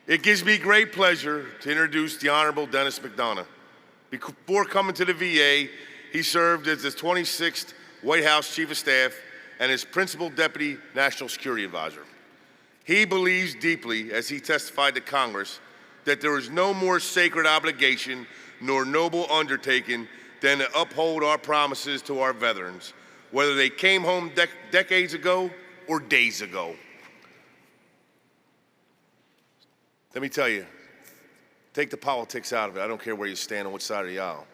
It gives me great pleasure to introduce the Honorable Denis McDonough. Before coming to the VA, he served as the 26th White House Chief of Staff and as Principal Deputy National Security Advisor. He believes deeply, as he testified to Congress, that there is no more sacred obligation nor noble undertaking than to uphold our promises to our veterans, whether they came home decades ago or days ago. Let me tell you, take the politics out of it. I don't care where you stand on which side of the aisle.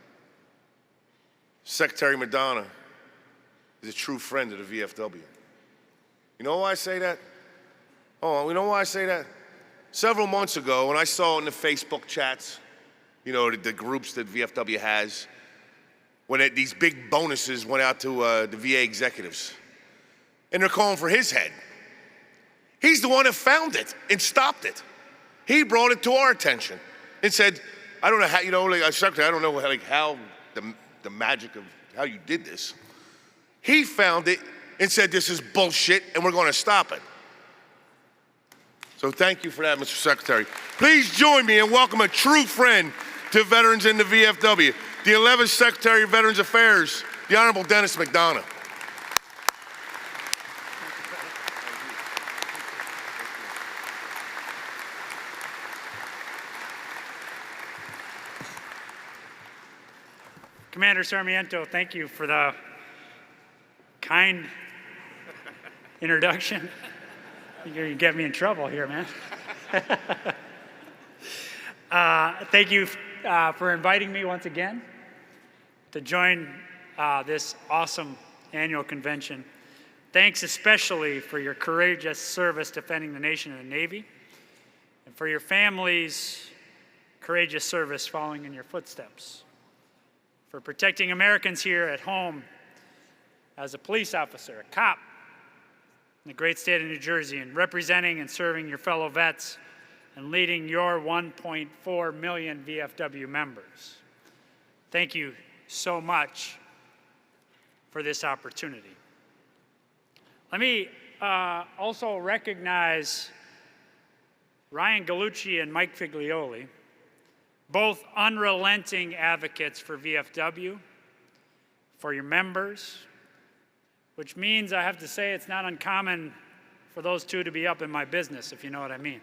Secretary McDonough is a true friend of the VFW. You know why I say that? Oh, you know why I say that? Several months ago, when I saw in the Facebook chats, you know, the groups that VFW has, when these big bonuses went out to the VA executives, and they're calling for his head. He's the one that found it and stopped it. He brought it to our attention and said, I don't know how, you know, like, Secretary, I don't know how the magic of how you did this. He found it and said, this is bullshit and we're going to stop it. So thank you for that, Mr. Secretary. Please join me in welcoming a true friend to veterans in the VFW, the 11th Secretary of Veterans Affairs, the Honorable Denis McDonough. Commander Sarmiento, thank you for the kind introduction. You're going to get me in trouble here, man. Thank you for inviting me once again to join this awesome annual convention. Thanks especially for your courageous service defending the nation in the Navy, and for your families' courageous service following in your footsteps, for protecting Americans here at home as a police officer, a cop in the great state of New Jersey, and representing and serving your fellow vets and leading your 1.4 million VFW members. Thank you so much for this opportunity. Let me also recognize Ryan Gallucci and Mike Figlioli, both unrelenting advocates for VFW, for your members, which means I have to say it's not uncommon for those two to be up in my business, if you know what I mean.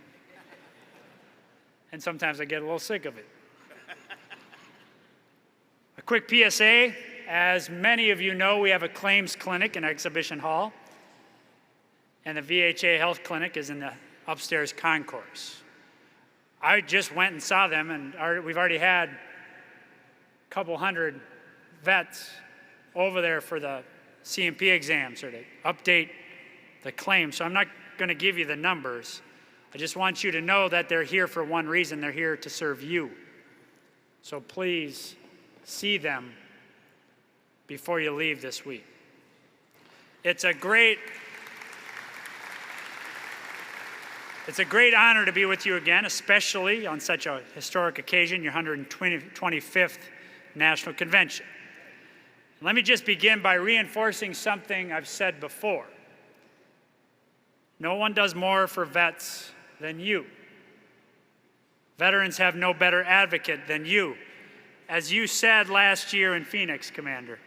And sometimes I get a little sick of it. A quick PSA, as many of you know, we have a claims clinic in Exhibition Hall, and the VHA Health Clinic is in the upstairs concourse. I just went and saw them, and we've already had a couple hundred vets over there for the C&P exams or to update the claim. So I'm not going to give you the numbers. I just want you to know that they're here for one reason. They're here to serve you. So please see them before you leave this week. It's a great honor to be with you again, especially on such a historic occasion, your 125th National Convention. Let me just begin by reinforcing something I've said before. No one does more for vets than you. Veterans have no better advocate than you. As you said last year in Phoenix, Commander,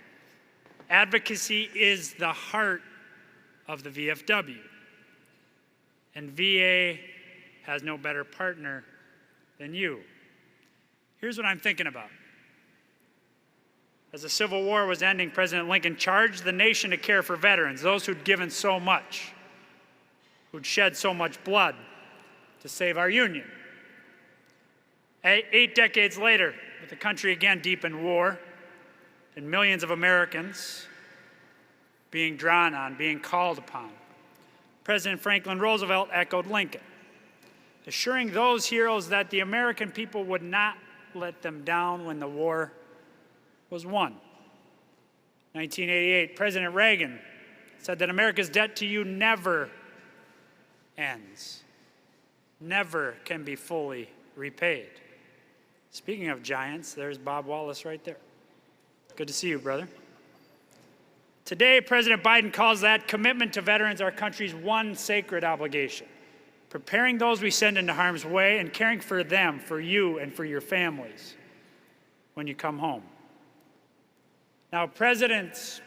advocacy is the heart of the VFW. And VA has no better partner than you. Here's what I'm thinking about. As the Civil War was ending, President Lincoln charged the nation to care for veterans, those who'd given so much, who'd shed so much blood to save our Union. 8 decades later, with the country again deep in war, and millions of Americans being drawn on, being called upon, President Franklin Roosevelt echoed Lincoln, assuring those heroes that the American people would not let them down when the war was won. 1988, President Reagan said that America's debt to you never ends, never can be fully repaid. Speaking of giants, there's Bob Wallace right there. Good to see you, brother. Today, President Biden calls that commitment to veterans our country's one sacred obligation. preparing those we send into harm's way, and caring for them, for you, and for your families when you come home. Now, presidents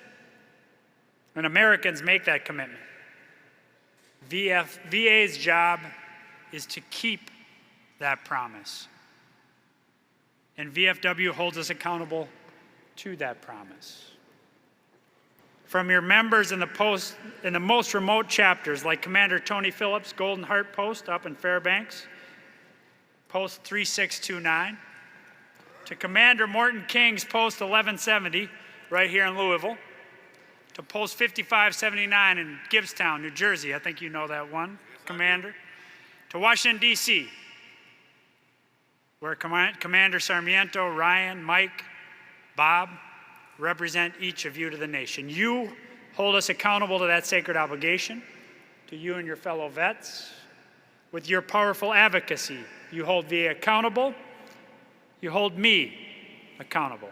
and Americans make that commitment. VA's job is to keep that promise. And VFW holds us accountable to that promise. From your members in the most remote chapters, like Commander Tony Phillips' Golden Heart Post up in Fairbanks, Post 3629, to Commander Morton King's Post 1170, right here in Louisville, to Post 5579 in Gibbstown, New Jersey. I think you know that one, Commander. To Washington, D.C., where Commander Sarmiento, Ryan, Mike, Bob represent each of you to the nation. You hold us accountable to that sacred obligation, to you and your fellow vets. With your powerful advocacy, you hold VA accountable, you hold me accountable.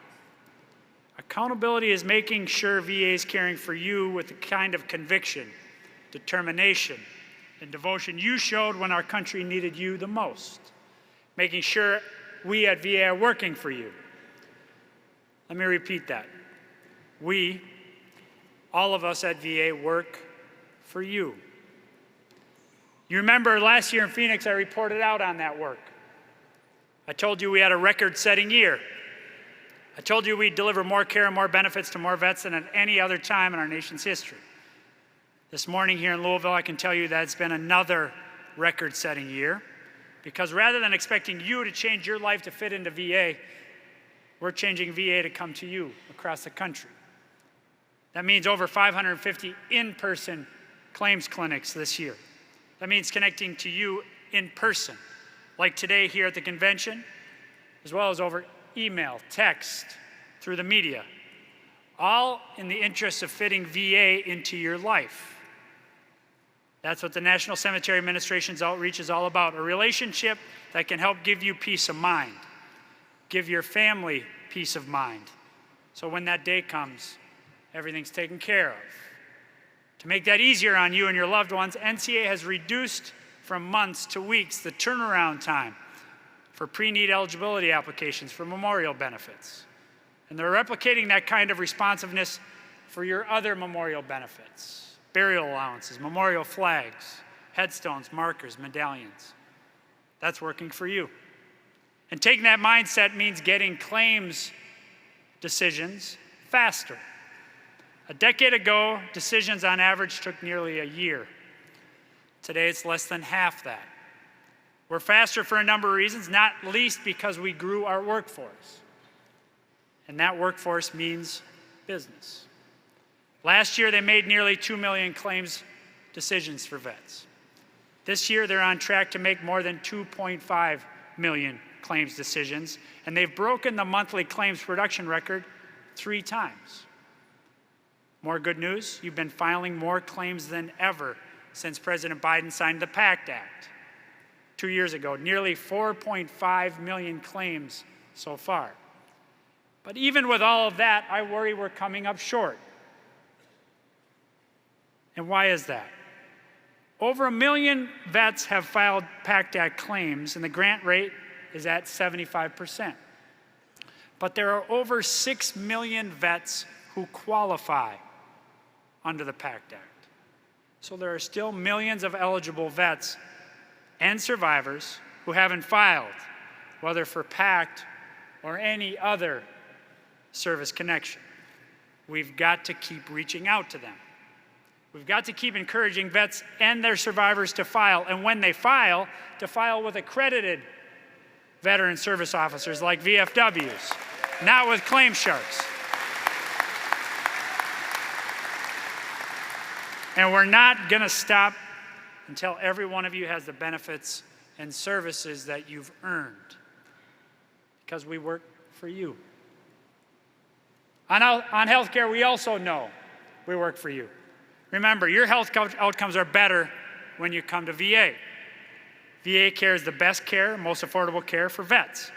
Accountability is making sure VA is caring for you with the kind of conviction, determination, and devotion you showed when our country needed you the most. Making sure we at VA are working for you. Let me repeat that. We, all of us at VA, work for you. You remember last year in Phoenix, I reported out on that work. I told you we had a record-setting year. I told you we'd deliver more care and more benefits to more vets than at any other time in our nation's history. This morning here in Louisville, I can tell you that it's been another record-setting year, because rather than expecting you to change your life to fit into VA, we're changing VA to come to you across the country. That means over 550 in-person claims clinics this year. That means connecting to you in person, like today here at the convention, as well as over email, text, through the media, all in the interest of fitting VA into your life. That's what the National Cemetery Administration's outreach is all about, a relationship that can help give you peace of mind, give your family peace of mind, so when that day comes, everything's taken care of. To make that easier on you and your loved ones, NCA has reduced from months to weeks the turnaround time for pre-need eligibility applications for memorial benefits. And they're replicating that kind of responsiveness for your other memorial benefits, burial allowances, memorial flags, headstones, markers, medallions. That's working for you. And taking that mindset means getting claims decisions faster. A decade ago, decisions on average took nearly a year. Today, it's less than half that. We're faster for a number of reasons, not least because we grew our workforce. And that workforce means business. Last year, they made nearly 2 million claims decisions for vets. This year, they're on track to make more than 2.5 million claims decisions, and they've broken the monthly claims production record 3 times. More good news, you've been filing more claims than ever since President Biden signed the PACT Act 2 years ago, nearly 4.5 million claims so far. But even with all of that, I worry we're coming up short. And why is that? Over 1 million vets have filed PACT Act claims, and the grant rate is at 75%. But there are over 6 million vets who qualify under the PACT Act. So there are still millions of eligible vets and survivors who haven't filed, whether for PACT or any other service connection. We've got to keep reaching out to them. We've got to keep encouraging vets and their survivors to file, and when they file, to file with accredited veteran service officers like VFWs, not with claim sharks. And we're not going to stop until every one of you has the benefits and services that you've earned, because we work for you. On healthcare, we also know we work for you. Remember, your health outcomes are better when you come to VA. VA care is the best care, most affordable care for vets.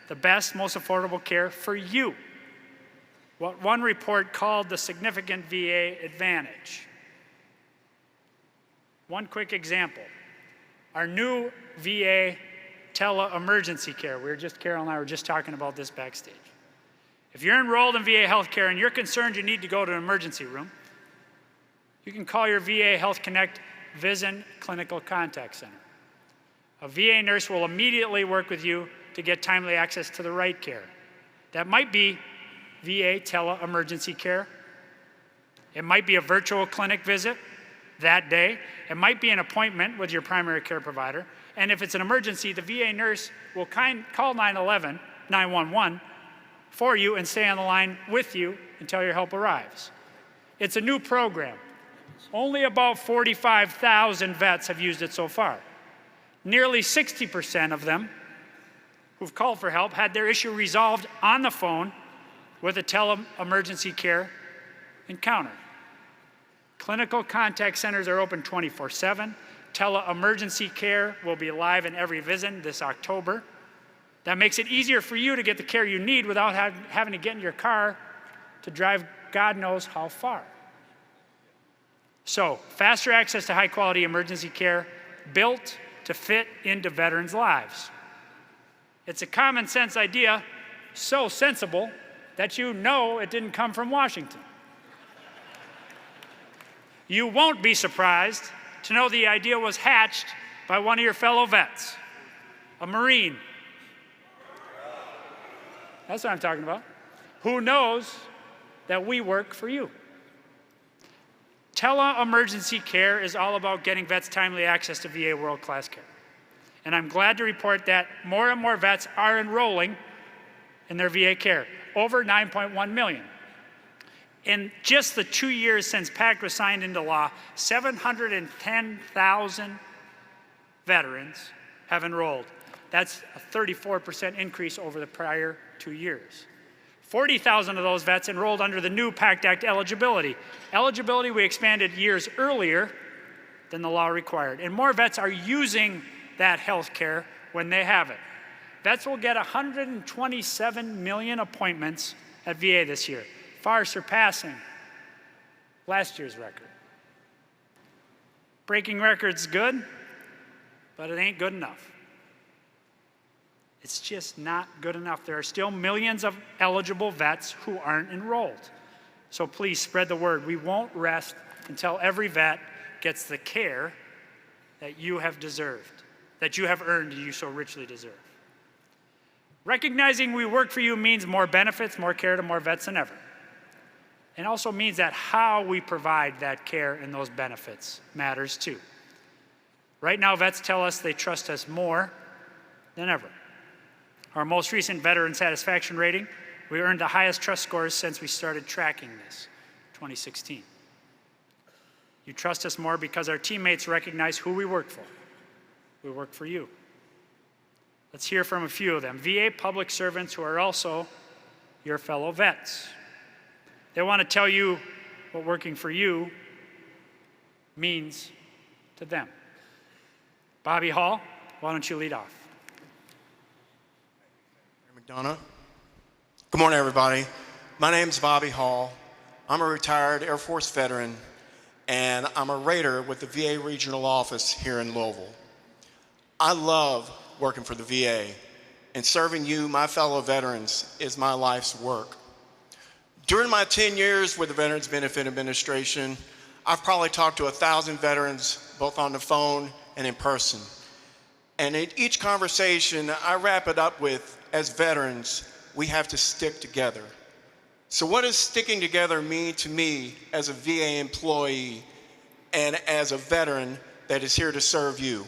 The best, most affordable care for you. What one report called the significant VA advantage. One quick example. our new VA tele-emergency care. Carol and I were just talking about this backstage. If you're enrolled in VA healthcare and you're concerned you need to go to an emergency room, you can call your VA Health Connect Vision Clinical Contact Center. A VA nurse will immediately work with you to get timely access to the right care. That might be VA tele-emergency care. It might be a virtual clinic visit that day. It might be an appointment with your primary care provider. And if it's an emergency, the VA nurse will call 911 for you and stay on the line with you until your help arrives. It's a new program. Only about 45,000 vets have used it so far. Nearly 60% of them who've called for help had their issue resolved on the phone with a tele-emergency care encounter. Clinical contact centers are open 24/7. Tele-emergency care will be live in every VISN this October. That makes it easier for you to get the care you need without having to get in your car to drive God knows how far. So, faster access to high-quality emergency care built to fit into veterans' lives. It's a common sense idea, so sensible that you know it didn't come from Washington. You won't be surprised to know the idea was hatched by one of your fellow vets, a Marine. That's what I'm talking about. Who knows that we work for you. Tele-emergency care is all about getting vets timely access to VA world-class care. And I'm glad to report that more and more vets are enrolling in their VA care, over 9.1 million. In just the 2 years since PACT was signed into law, 710,000 veterans have enrolled. That's a 34% increase over the prior 2 years. 40,000 of those vets enrolled under the new PACT Act eligibility. Eligibility we expanded years earlier than the law required. And more vets are using that health care when they have it. Vets will get 127 million appointments at VA this year, far surpassing last year's record. Breaking records good, but it ain't good enough. It's just not good enough. There are still millions of eligible vets who aren't enrolled. So please spread the word. We won't rest until every vet gets the care that you have deserved, that you have earned and you so richly deserve. Recognizing we work for you means more benefits, more care to more vets than ever. It also means that how we provide that care and those benefits matters too. Right now, vets tell us they trust us more than ever. Our most recent veteran satisfaction rating, we earned the highest trust scores since we started tracking this, 2016. You trust us more because our teammates recognize who we work for. We work for you. Let's hear from a few of them. VA public servants who are also your fellow vets. They want to tell you what working for you means to them. Bobby Hall, why don't you lead off? McDonough. Good morning, everybody. My name's Bobby Hall. I'm a retired Air Force veteran, and I'm a rater with the VA Regional Office here in Louisville. I love working for the VA, and serving you, my fellow veterans, is my life's work. During my 10 years with the Veterans Benefit Administration, I've probably talked to 1,000 veterans, both on the phone and in person. And in each conversation, I wrap it up with, as veterans, we have to stick together. So what does sticking together mean to me as a VA employee and as a veteran that is here to serve you?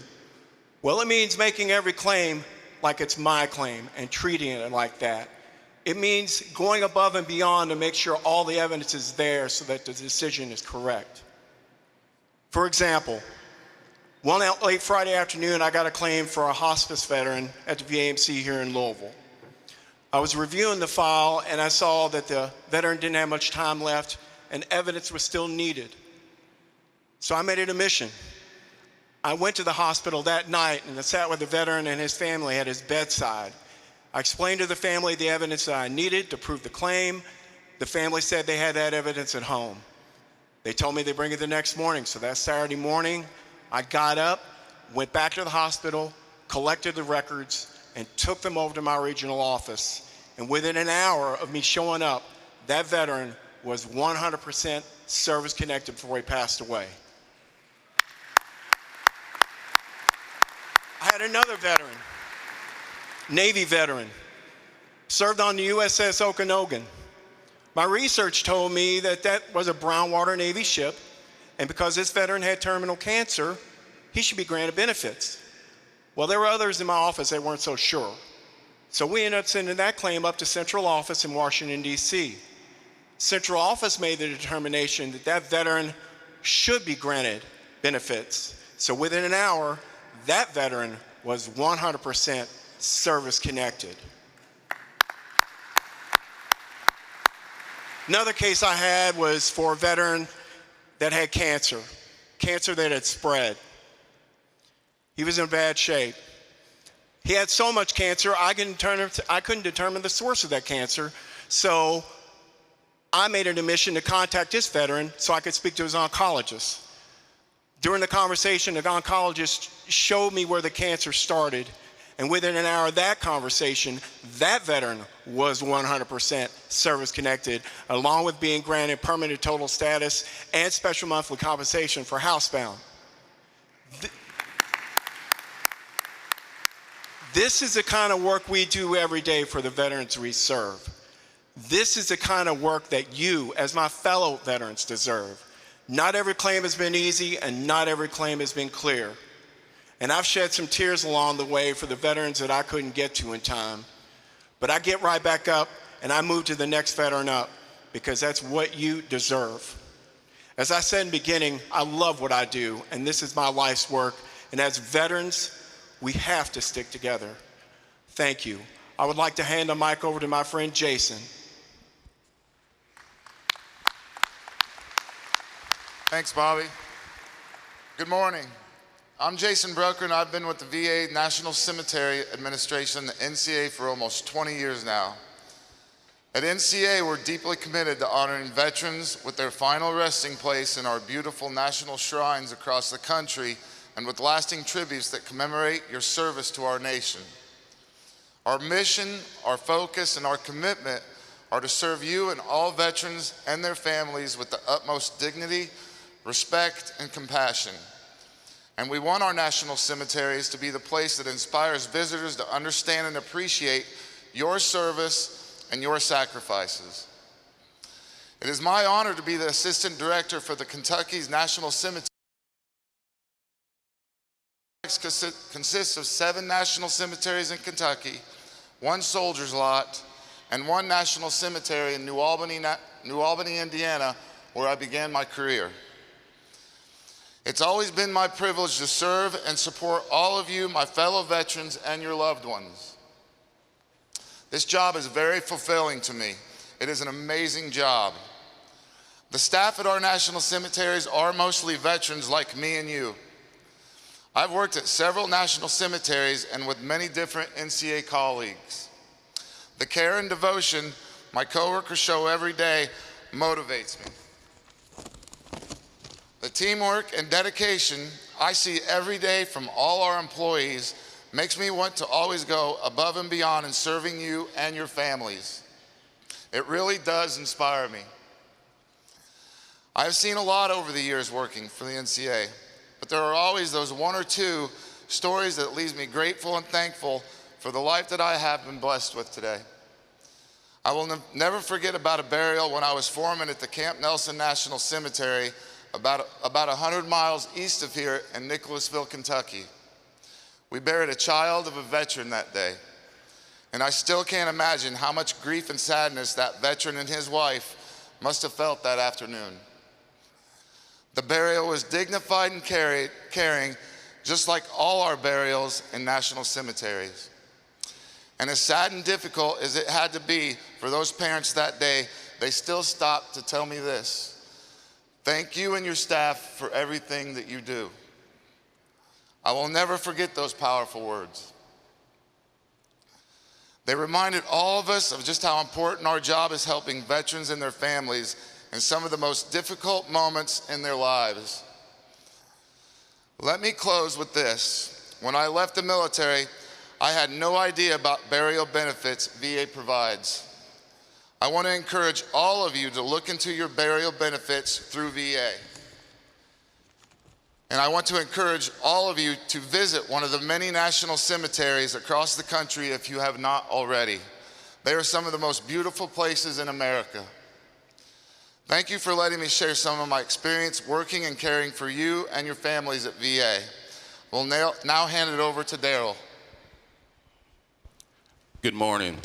Well, it means making every claim like it's my claim and treating it like that. It means going above and beyond to make sure all the evidence is there so that the decision is correct. For example, one late Friday afternoon, I got a claim for a hospice veteran at the VAMC here in Louisville. I was reviewing the file and I saw that the veteran didn't have much time left and evidence was still needed. So I made it a mission. I went to the hospital that night and I sat with the veteran and his family at his bedside. I explained to the family the evidence that I needed to prove the claim. The family said they had that evidence at home. They told me they'd bring it the next morning. So that Saturday morning, I got up, went back to the hospital, collected the records, and took them over to my regional office. And within an hour of me showing up, that veteran was 100% service-connected before he passed away. I had another veteran, Navy veteran, served on the USS Okanogan. My research told me that that was a brown-water Navy ship, and because this veteran had terminal cancer, he should be granted benefits. Well, there were others in my office that weren't so sure. So we ended up sending that claim up to central office in Washington, D.C. Central office made the determination that that veteran should be granted benefits. So within an hour, that veteran was 100% service-connected. Another case I had was for a veteran that had cancer that had spread. He was in bad shape. He had so much cancer, I couldn't determine the source of that cancer, so I made it a mission to contact this veteran so I could speak to his oncologist. During the conversation, the oncologist showed me where the cancer started, and within an hour of that conversation, that veteran was 100% service-connected, along with being granted permanent total status and special monthly compensation for housebound. This is the kind of work we do every day for the veterans we serve. This is the kind of work that you, as my fellow veterans, deserve. Not every claim has been easy, and not every claim has been clear. And I've shed some tears along the way for the veterans that I couldn't get to in time. But I get right back up, and I move to the next veteran up, because that's what you deserve. As I said in the beginning, I love what I do, and this is my life's work. And as veterans, we have to stick together. Thank you. I would like to hand the mic over to my friend Jason. Thanks, Bobby. Good morning. I'm Jason Broker, and I've been with the VA National Cemetery Administration, the NCA, for almost 20 years now. At NCA, we're deeply committed to honoring veterans with their final resting place in our beautiful national shrines across the country, and with lasting tributes that commemorate your service to our nation. Our mission, our focus, and our commitment are to serve you and all veterans and their families with the utmost dignity, respect, and compassion. And we want our national cemeteries to be the place that inspires visitors to understand and appreciate your service and your sacrifices. It is my honor to be the Assistant Director for the Kentucky's National Cemetery. Consists of 7 national cemeteries in Kentucky, 1 soldier's lot, and 1 national cemetery in New Albany, Indiana, where I began my career. It's always been my privilege to serve and support all of you, my fellow veterans, and your loved ones. This job is very fulfilling to me. It is an amazing job. The staff at our national cemeteries are mostly veterans like me and you. I've worked at several national cemeteries and with many different NCA colleagues. The care and devotion my coworkers show every day motivates me. The teamwork and dedication I see every day from all our employees makes me want to always go above and beyond in serving you and your families. It really does inspire me. I have seen a lot over the years working for the NCA. But there are always those 1 or 2 stories that leaves me grateful and thankful for the life that I have been blessed with today. I will never forget about a burial when I was foreman at the Camp Nelson National Cemetery about 100 miles east of here in Nicholasville, Kentucky. We buried a child of a veteran that day, and I still can't imagine how much grief and sadness that veteran and his wife must have felt that afternoon. The burial was dignified and caring, just like all our burials in national cemeteries. And as sad and difficult as it had to be for those parents that day, they still stopped to tell me this: thank you and your staff for everything that you do. I will never forget those powerful words. They reminded all of us of just how important our job is, helping veterans and their families in some of the most difficult moments in their lives. Let me close with this. When I left the military, I had no idea about burial benefits VA provides. I want to encourage all of you to look into your burial benefits through VA. And I want to encourage all of you to visit one of the many national cemeteries across the country if you have not already. They are some of the most beautiful places in America. Thank you for letting me share some of my experience working and caring for you and your families at VA. We'll now hand it over to Daryl. Good morning.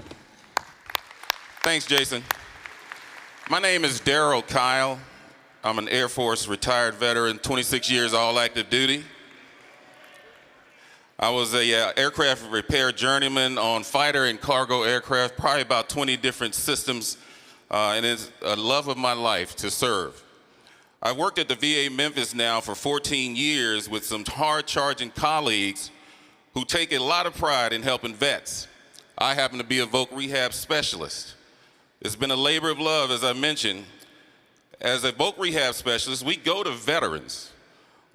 Thanks, Jason. My name is Daryl Kyle. I'm an Air Force retired veteran, 26 years all active duty. I was a aircraft repair journeyman on fighter and cargo aircraft, probably about 20 different systems, and it's a love of my life to serve. I've worked at the VA Memphis now for 14 years with some hard-charging colleagues who take a lot of pride in helping vets. I happen to be a voc rehab specialist. It's been a labor of love, as I mentioned. As a voc rehab specialist, we go to veterans.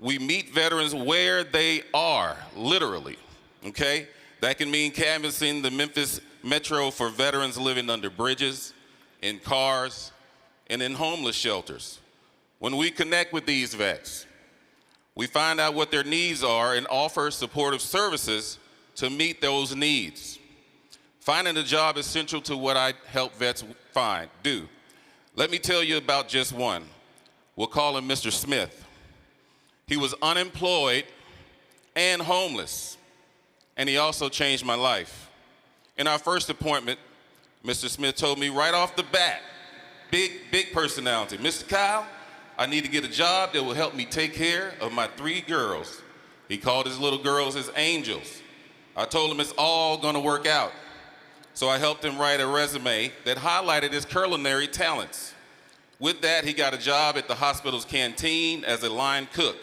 We meet veterans where they are, literally, okay? That can mean canvassing the Memphis Metro for veterans living under bridges, in cars, and in homeless shelters. When we connect with these vets, we find out what their needs are and offer supportive services to meet those needs. Finding a job is central to what I help vets do. Let me tell you about just one. We'll call him Mr. Smith. He was unemployed and homeless, and he also changed my life. In our first appointment, Mr. Smith told me right off the bat, big personality, Mr. Kyle, I need to get a job that will help me take care of my 3 girls. He called his little girls his angels. I told him it's all gonna work out. So I helped him write a resume that highlighted his culinary talents. With that, he got a job at the hospital's canteen as a line cook.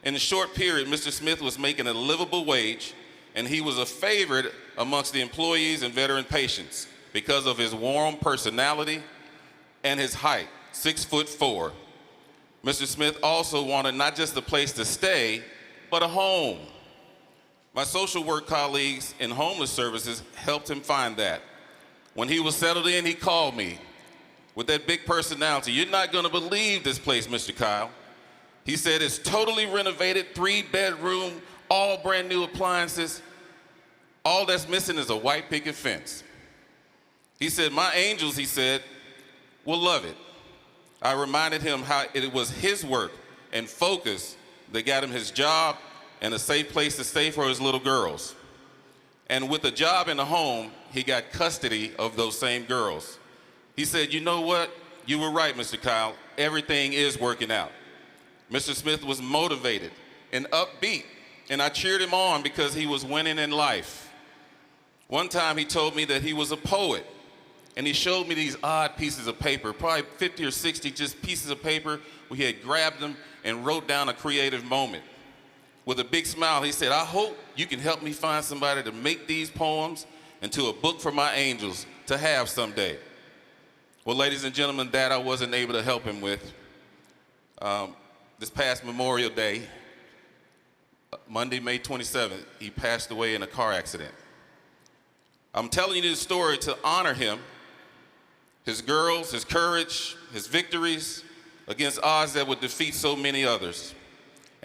In a short period, Mr. Smith was making a livable wage, and he was a favorite amongst the employees and veteran patients because of his warm personality and his height, 6'4". Mr. Smith also wanted not just a place to stay, but a home. My social work colleagues in homeless services helped him find that. When he was settled in, he called me with that big personality. You're not gonna believe this place, Mr. Kyle. He said it's totally renovated, 3-bedroom, all brand new appliances. All that's missing is a white picket fence. He said, my angels, he said, will love it. I reminded him how it was his work and focus that got him his job and a safe place to stay for his little girls. And with a job and a home, he got custody of those same girls. He said, you know what? You were right, Mr. Kyle. Everything is working out. Mr. Smith was motivated and upbeat, and I cheered him on because he was winning in life. One time he told me that he was a poet, and he showed me these odd pieces of paper, probably 50 or 60 just pieces of paper where he had grabbed them and wrote down a creative moment. With a big smile, he said, I hope you can help me find somebody to make these poems into a book for my angels to have someday. Well, ladies and gentlemen, that I wasn't able to help him with. This past Memorial Day, Monday, May 27th, he passed away in a car accident. I'm telling you this story to honor him, his girls, his courage, his victories against odds that would defeat so many others.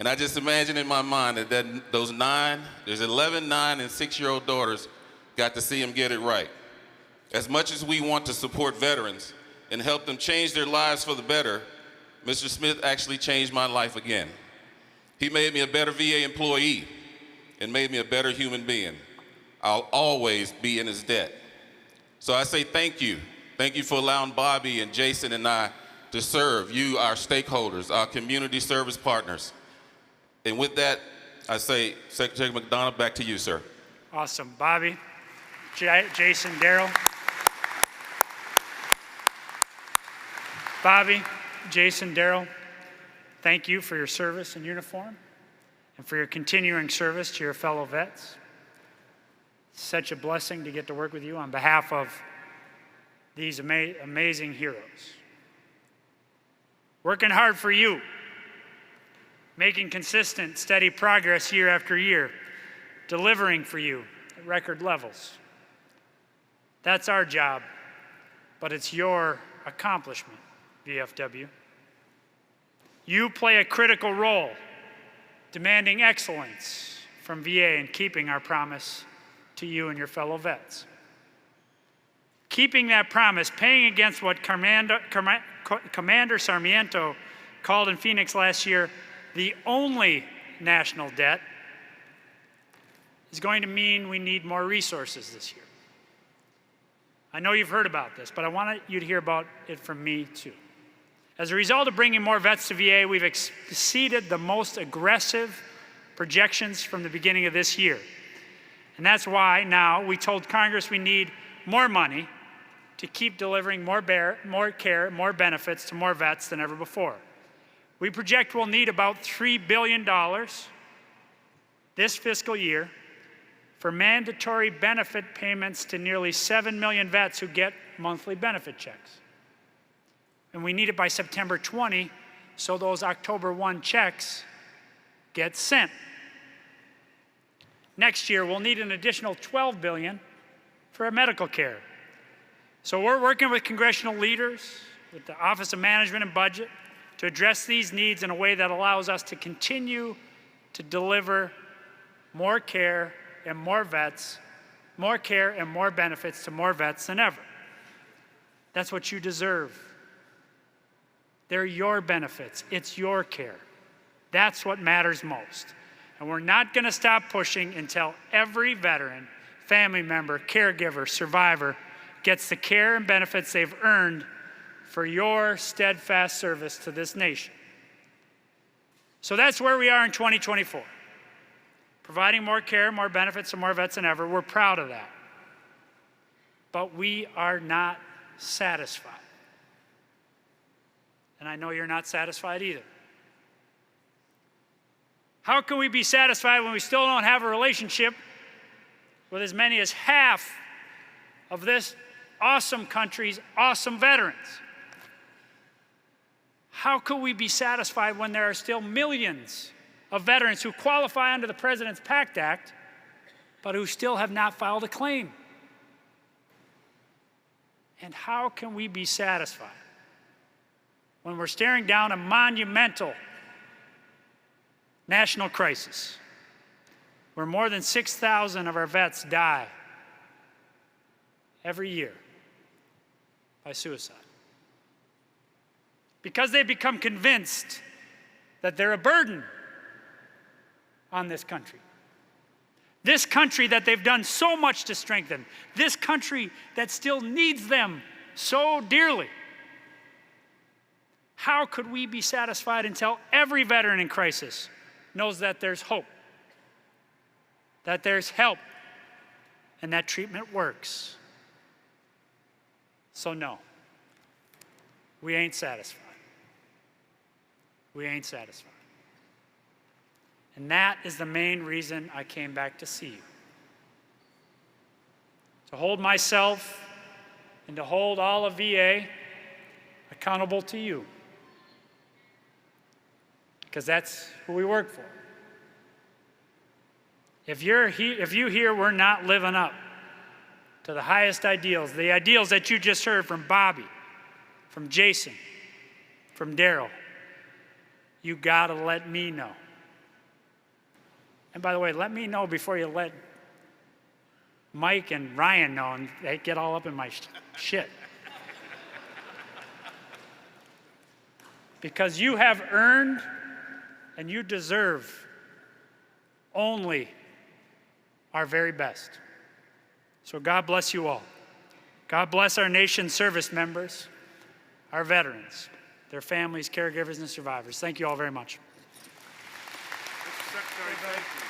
And I just imagine in my mind that there's 11, 9, and 6-year-old daughters got to see him get it right. As much as we want to support veterans and help them change their lives for the better, Mr. Smith actually changed my life again. He made me a better VA employee and made me a better human being. I'll always be in his debt. So I say thank you. Thank you for allowing Bobby and Jason and I to serve you, our stakeholders, our community service partners. And with that, I say, Secretary McDonough, back to you, sir. Awesome. Bobby, Jason, Daryl. Bobby, Jason, Daryl, thank you for your service in uniform and for your continuing service to your fellow vets. Such a blessing to get to work with you on behalf of these amazing heroes. Working hard for you. making consistent, steady progress year after year, delivering for you at record levels. That's our job, but it's your accomplishment, VFW. You play a critical role, demanding excellence from VA in keeping our promise to you and your fellow vets. Keeping that promise, paying against what Commander Sarmiento called in Phoenix last year the only national debt, is going to mean we need more resources this year. I know you've heard about this, but I want you to hear about it from me too. As a result of bringing more vets to VA, we've exceeded the most aggressive projections from the beginning of this year. And that's why now we told Congress we need more money to keep delivering more care, more benefits to more vets than ever before. We project we'll need about $3 billion this fiscal year for mandatory benefit payments to nearly 7 million vets who get monthly benefit checks. And we need it by September 20 so those October 1 checks get sent. Next year, we'll need an additional $12 billion for our medical care. So we're working with congressional leaders, with the Office of Management and Budget, to address these needs in a way that allows us to continue to deliver more care and more vets, more care and more benefits to more vets than ever. That's what you deserve. They're your benefits. It's your care. That's what matters most. And we're not going to stop pushing until every veteran, family member, caregiver, survivor gets the care and benefits they've earned for your steadfast service to this nation. So that's where we are in 2024. Providing more care, more benefits to more vets than ever. We're proud of that. But we are not satisfied. And I know you're not satisfied either. How can we be satisfied when we still don't have a relationship with as many as half of this awesome country's awesome veterans? How could we be satisfied when there are still millions of veterans who qualify under the President's PACT Act, but who still have not filed a claim? And how can we be satisfied when we're staring down a monumental national crisis where more than 6,000 of our vets die every year by suicide? Because they've become convinced that they're a burden on this country. This country that they've done so much to strengthen. This country that still needs them so dearly. How could we be satisfied until every veteran in crisis knows that there's hope, that there's help, and that treatment works? So no, we ain't satisfied. We ain't satisfied. And that is the main reason I came back to see you. To hold myself and to hold all of VA accountable to you. Because that's who we work for. If you hear we're not living up to the highest ideals, the ideals that you just heard from Bobby, from Jason, from Daryl, you gotta let me know. And by the way, let me know before you let Mike and Ryan know and they get all up in my shit. Because you have earned and you deserve only our very best. So God bless you all. God bless our nation's service members, our veterans, their families, caregivers, and survivors. Thank you all very much. Mr. Secretary, thank you.